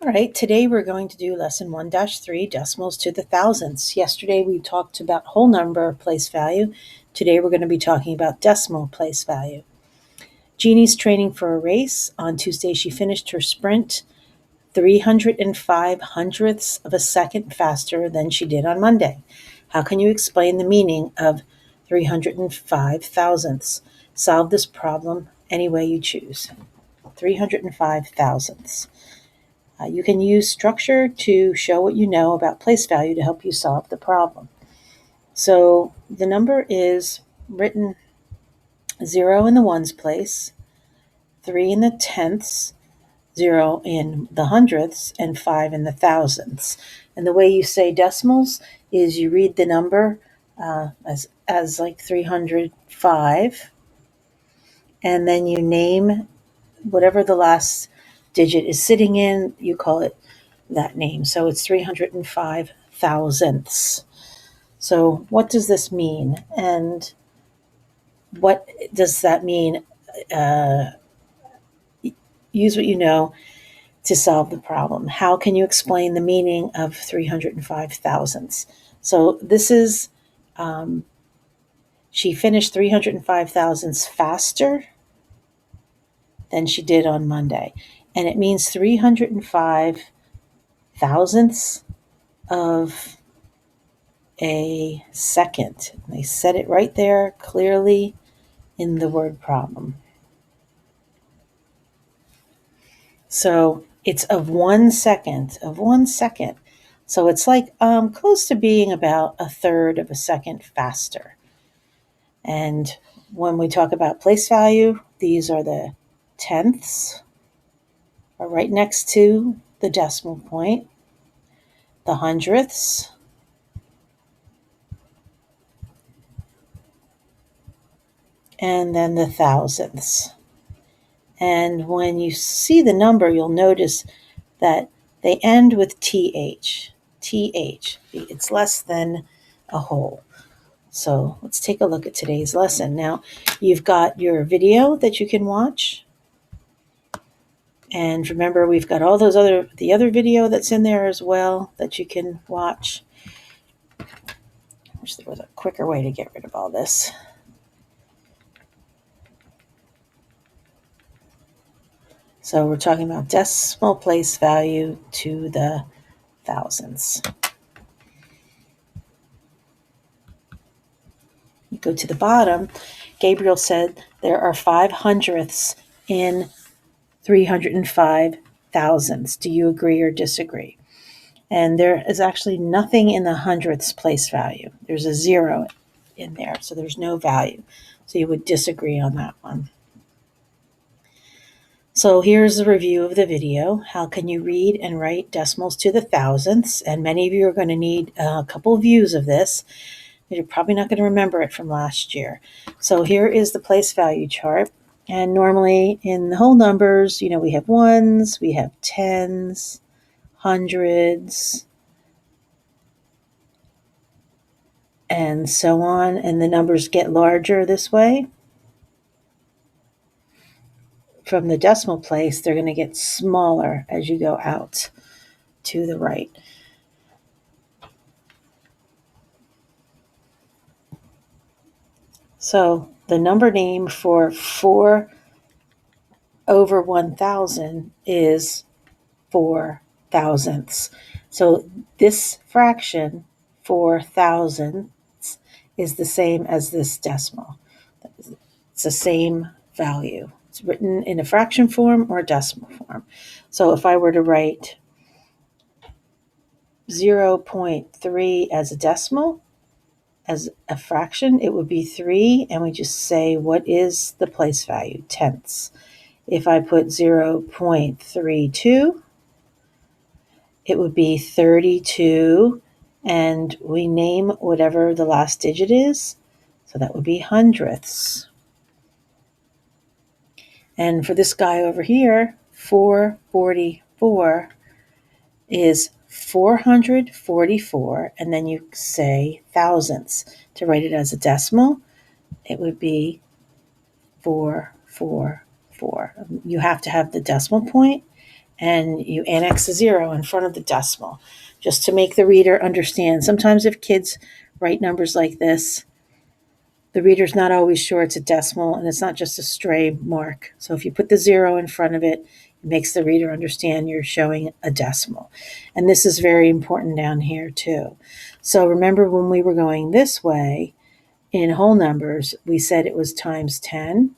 All right, today we're going to do lesson 1-3, decimals to the thousandths. Yesterday we talked about whole number place value. Today we're going to be talking about decimal place value. Jeannie's training for a race. On Tuesday she finished her sprint 305 hundredths of a second faster than she did on Monday. How can you explain the meaning of 305 thousandths? Solve this problem any way you choose. 305 thousandths. You can use structure to show what you know about place value to help you solve the problem. So the number is written 0 in the ones place, 3 in the tenths, 0 in the hundredths, and 5 in the thousandths. And the way you say decimals is you read the number as like 305, and then you name whatever the last digit is sitting in, you call it that name. So it's 305 thousandths. So what does this mean? And what does that mean? Use what you know to solve the problem. How can you explain the meaning of 305 thousandths? So this is, she finished 305 thousandths faster than she did on Monday. And it means 305 thousandths of a second. They said it right there clearly in the word problem. So it's of 1 second, So it's like close to being about a third of a second faster. And when we talk about place value, these are the tenths, are right next to the decimal point, the hundredths, and then the thousandths. And when you see the number, you'll notice that they end with TH. It's less than a whole. So let's take a look at today's lesson. Now, you've got your video that you can watch. And remember, we've got all those the other video that's in there as well that you can watch. I wish there was a quicker way to get rid of all this. So we're talking about decimal place value to the thousandths. You go to the bottom. Gabriel said there are 5 hundredths in 305 thousandths. Do you agree or disagree? And there is actually nothing in the hundredths place value. There's a 0 in there, so there's no value. So you would disagree on that one. So here's the review of the video. How can you read and write decimals to the thousandths? And many of you are going to need a couple views of this. You're probably not going to remember it from last year. So here is the place value chart. And normally in the whole numbers, we have ones, we have tens, hundreds, and so on. And the numbers get larger this way. From the decimal place, they're going to get smaller as you go out to the right. So the number name for 4 over 1,000 is 4 thousandths. So this fraction, 4 thousandths, is the same as this decimal. It's the same value. It's written in a fraction form or a decimal form. So if I were to write 0.3 as a decimal, as a fraction, it would be 3, and we just say, what is the place value? Tenths. If I put 0.32, it would be 32, and we name whatever the last digit is, so that would be hundredths. And for this guy over here, 444 is 444, and then you say thousandths. To write it as a decimal, it would be 444. You have to have the decimal point and you annex a 0 in front of the decimal just to make the reader understand. Sometimes if kids write numbers like this, the reader's not always sure it's a decimal and it's not just a stray mark. So if you put the 0 in front of it, it makes the reader understand you're showing a decimal. And this is very important down here too. So remember when we were going this way in whole numbers, we said it was times 10.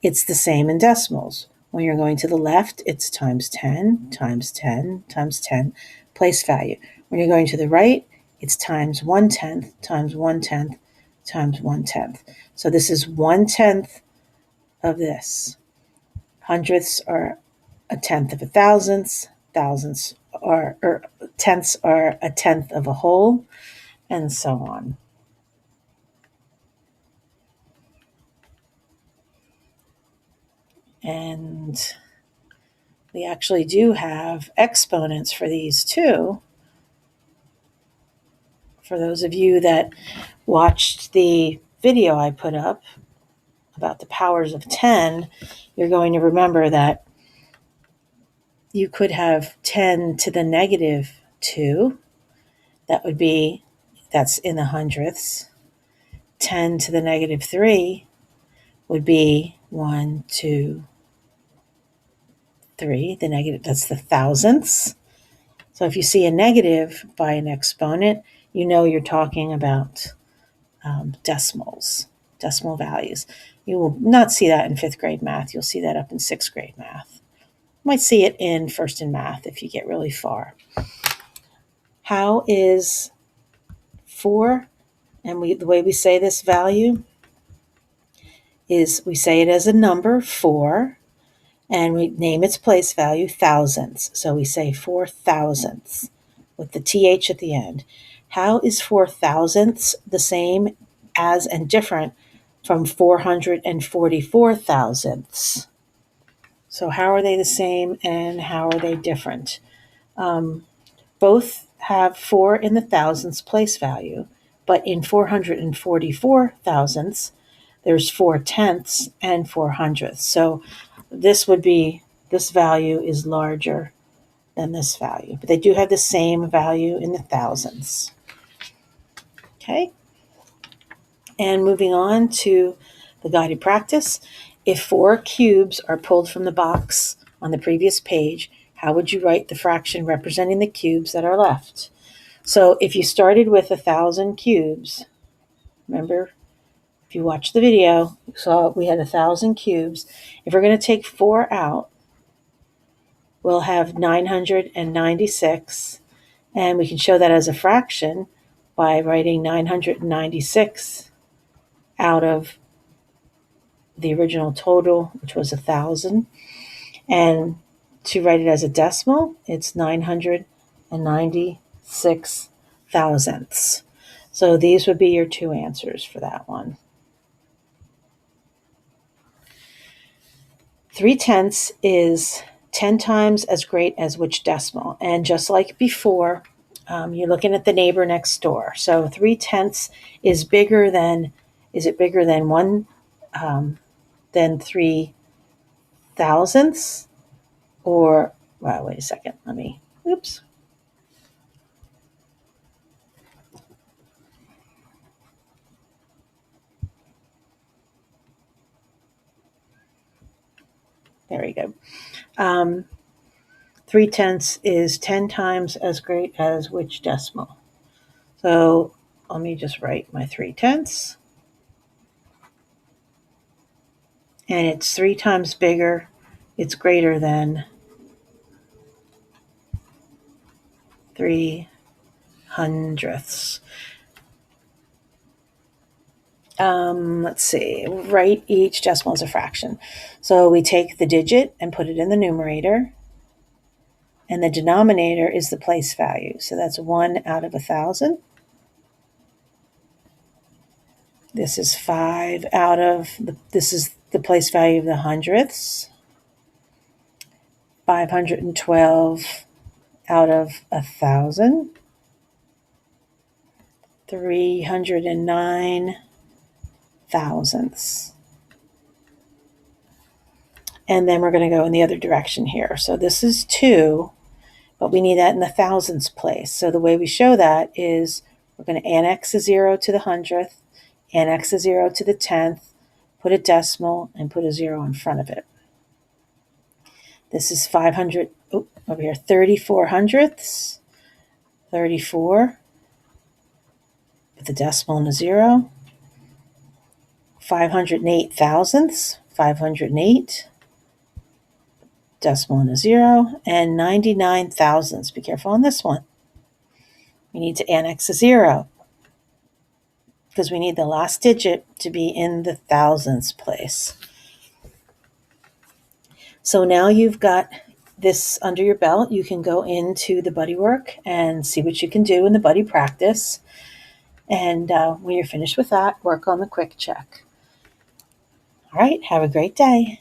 It's the same in decimals. When you're going to the left, it's times 10, times 10, times 10, place value. When you're going to the right, it's times 1/10, times 1/10, times 1/10. So this is 1/10 of this. Hundredths are a tenth of a thousandth. Thousandths are, or tenths are a tenth of a whole, and so on. And we actually do have exponents for these too. For those of you that watched the video I put up about the powers of 10, you're going to remember that you could have 10 to the negative 2. That's in the hundredths. 10 to the negative 3 would be 1, 2, 3. That's the thousandths. So if you see a negative by an exponent, you know you're talking about decimals, decimal values. You will not see that in 5th grade math. You'll see that up in 6th grade math. You might see it in first in math if you get really far. How is 4? And the way we say this value is we say it as a number, 4, and we name its place value thousandths. So we say 4 thousandths with the th at the end. How is 4 thousandths the same as and different from 444 thousandths? So how are they the same and how are they different? Both have 4 in the thousandths place value, but in 444 thousandths, there's 4 tenths and 4 hundredths. So this value is larger than this value, but they do have the same value in the thousandths. Okay. And moving on to the guided practice. If 4 cubes are pulled from the box on the previous page, how would you write the fraction representing the cubes that are left? So if you started with 1,000 cubes, remember, if you watched the video, you saw we had 1,000 cubes. If we're going to take 4 out, we'll have 996, and we can show that as a fraction by writing 996 out of the original total, which was 1,000. And to write it as a decimal, it's 996 thousandths. So these would be your 2 answers for that one. 3/10 is 10 times as great as which decimal? And just like before, you're looking at the neighbor next door. So 3/10 is bigger than, is it bigger than 1, than 3 thousandths? Or, well, wait a second, oops. There we go. 3/10 is 10 times as great as which decimal? So let me just write my 3/10. And it's 3 times bigger. It's greater than 3 hundredths. Let's see, write each decimal as a fraction. So we take the digit and put it in the numerator, and the denominator is the place value. So that's 1 out of 1,000. This is 5 out of, this is the place value of the hundredths. 512 out of 1,000. 309 thousandths. And then we're going to go in the other direction here. So this is 2, but we need that in the thousandths place. So the way we show that is we're going to annex a 0 to the 100th, annex a 0 to the 10th, put a decimal, and put a 0 in front of it. This is 500, over here, 34 hundredths, 34, with a decimal and a 0. 508 thousandths, 508, decimal and a 0, and 99 thousandths. Be careful on this one. We need to annex a 0 because we need the last digit to be in the thousandths place. So now you've got this under your belt. You can go into the buddy work and see what you can do in the buddy practice. And when you're finished with that, work on the quick check. All right, have a great day.